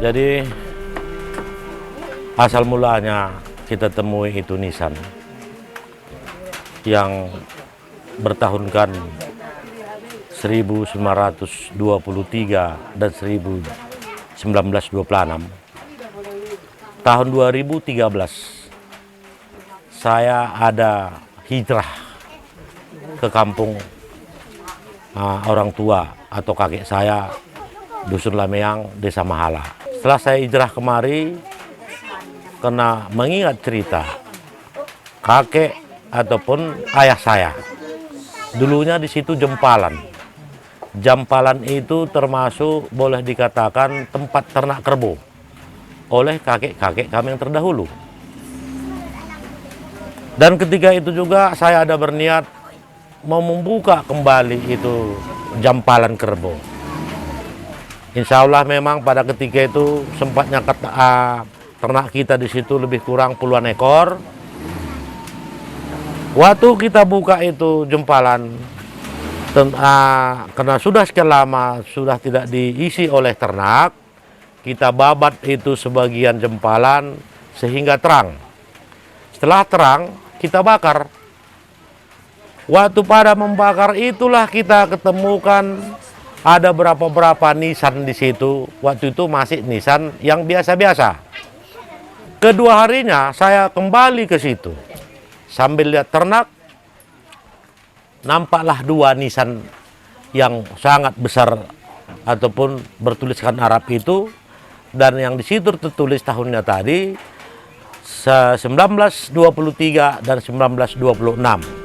Jadi asal mulanya kita temui itu nisan yang bertahunkan 1923 dan 1926. Tahun 2013 saya ada hijrah ke kampung orang tua atau kakek saya, Dusun Lameang, Desa Mahala. Setelah saya hijrah kemari, karena mengingat cerita kakek ataupun ayah saya, dulunya di situ Jempalan. Jempalan itu termasuk boleh dikatakan tempat ternak kerbau oleh kakek-kakek kami yang terdahulu. Dan ketika itu juga saya ada berniat mau membuka kembali itu Jempalan kerbau. Insya Allah memang pada ketika itu sempatnya ternak kita di situ lebih kurang puluhan ekor. Waktu kita buka itu Jempalan, karena sudah sekian lama sudah tidak diisi oleh ternak, kita babat itu sebagian Jempalan sehingga terang. Setelah terang, kita bakar. Waktu pada membakar itulah kita ketemukan ada berapa nisan di situ. Waktu itu masih nisan yang biasa-biasa. Kedua harinya saya kembali ke situ. Sambil lihat ternak, nampaklah dua nisan yang sangat besar ataupun bertuliskan Arab itu. Dan yang di situ tertulis tahunnya tadi 1923 dan 1926.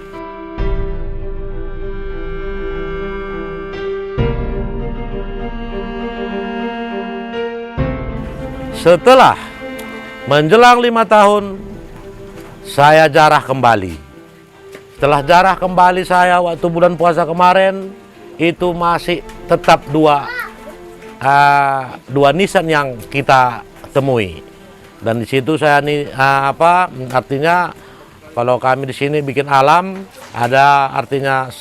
Setelah menjelang 5 tahun, saya jarah kembali. Setelah jarah kembali saya waktu bulan puasa kemarin, itu masih tetap dua nisan yang kita temui. Dan di situ saya artinya kalau kami di sini bikin alam, ada artinya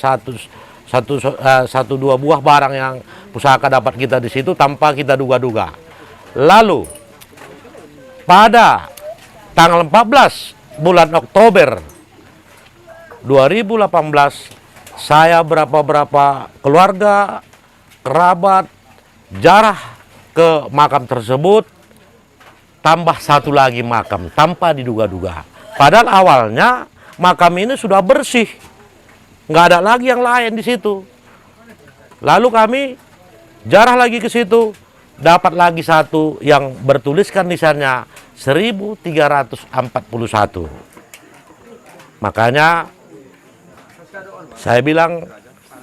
satu dua buah barang yang pusaka dapat kita di situ tanpa kita duga-duga. Lalu pada tanggal 14 bulan Oktober 2018, saya berapa keluarga, kerabat, jarah ke makam tersebut, tambah satu lagi makam tanpa diduga-duga. Padahal awalnya makam ini sudah bersih, nggak ada lagi yang lain di situ. Lalu kami jarah lagi ke situ, dapat lagi satu yang bertuliskan nisannya 1341. Makanya saya bilang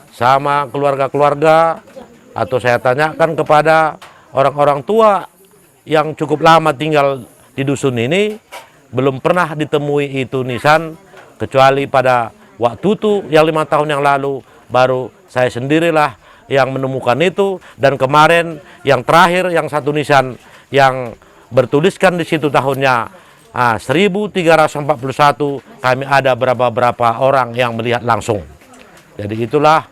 sama keluarga-keluarga, atau saya tanyakan kepada orang-orang tua yang cukup lama tinggal di dusun ini, belum pernah ditemui itu nisan, kecuali pada waktu itu yang 5 tahun yang lalu, baru saya sendirilah yang menemukan itu. Dan kemarin yang terakhir, yang satu nisan yang bertuliskan di situ tahunnya 1341, kami ada berapa orang yang melihat langsung. Jadi itulah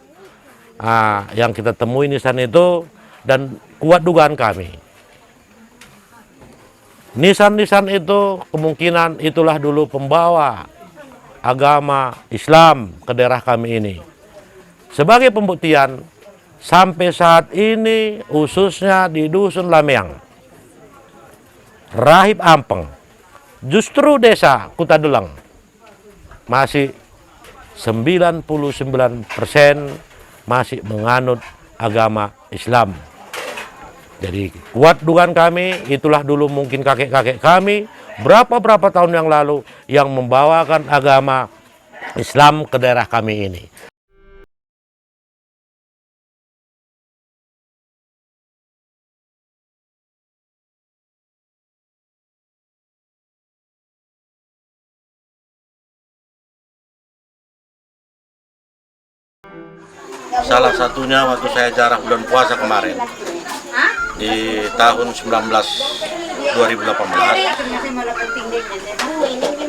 yang kita temui nisan itu, dan kuat dugaan kami. Nisan-nisan itu kemungkinan itulah dulu pembawa agama Islam ke daerah kami ini. Sebagai pembuktian, sampai saat ini khususnya di Dusun Lameang, Rahib Ampeng, justru desa Kutadelang, masih 99% masih menganut agama Islam. Jadi kuat dugaan kami, itulah dulu mungkin kakek-kakek kami berapa tahun yang lalu yang membawakan agama Islam ke daerah kami ini. Salah satunya waktu saya jarah bulan puasa kemarin di tahun 2018.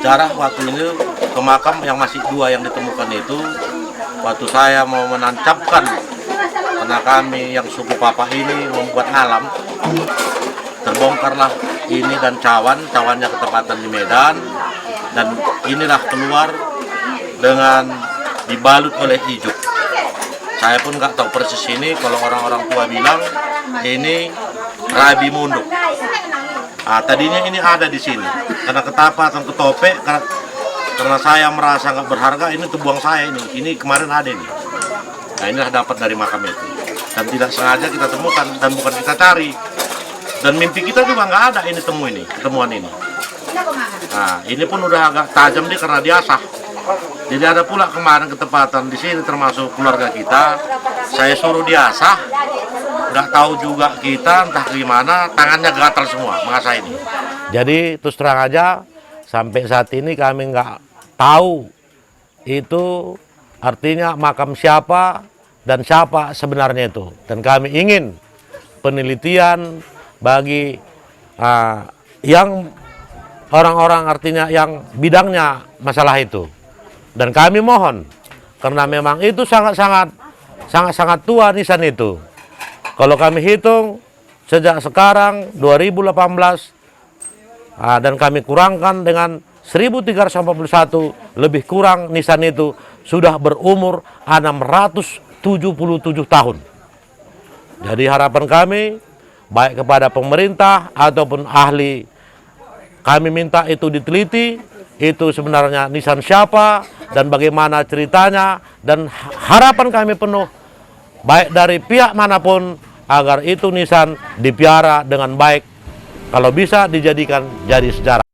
Jarah waktu ini ke makam yang masih dua yang ditemukan itu, waktu saya mau menancapkan, karena kami yang suku Papa ini membuat alam, terbongkarlah ini dan cawannya ketempatan di Medan, dan inilah keluar dengan dibalut oleh ijuk. Saya pun nggak tahu persis ini, kalau orang-orang tua bilang ini rabi munduk. Tadinya ini ada di sini, karena ketapatan ketopek, karena saya merasa nggak berharga, ini terbuang saya ini kemarin ada ini. Nah, inilah dapat dari makam itu, dan tidak sengaja kita temukan dan bukan kita cari, dan mimpi kita juga nggak ada ini ketemuan ini. Nah, ini pun udah agak tajam dia karena diasah. Jadi ada pula kemarin ketepatan di sini termasuk keluarga kita, saya suruh diasah, nggak tahu juga kita entah gimana, tangannya gatal semua mengasah ini. Jadi terus terang aja sampai saat ini kami nggak tahu itu artinya makam siapa dan siapa sebenarnya itu, dan kami ingin penelitian bagi yang orang-orang artinya yang bidangnya masalah itu. Dan kami mohon, karena memang itu sangat tua nisan itu. Kalau kami hitung sejak sekarang 2018 dan kami kurangkan dengan 1341, lebih kurang nisan itu sudah berumur 677 tahun. Jadi harapan kami baik kepada pemerintah ataupun ahli, kami minta itu diteliti, itu sebenarnya nisan siapa dan bagaimana ceritanya, dan harapan kami penuh baik dari pihak manapun agar itu nisan dipiara dengan baik, kalau bisa dijadikan jadi sejarah.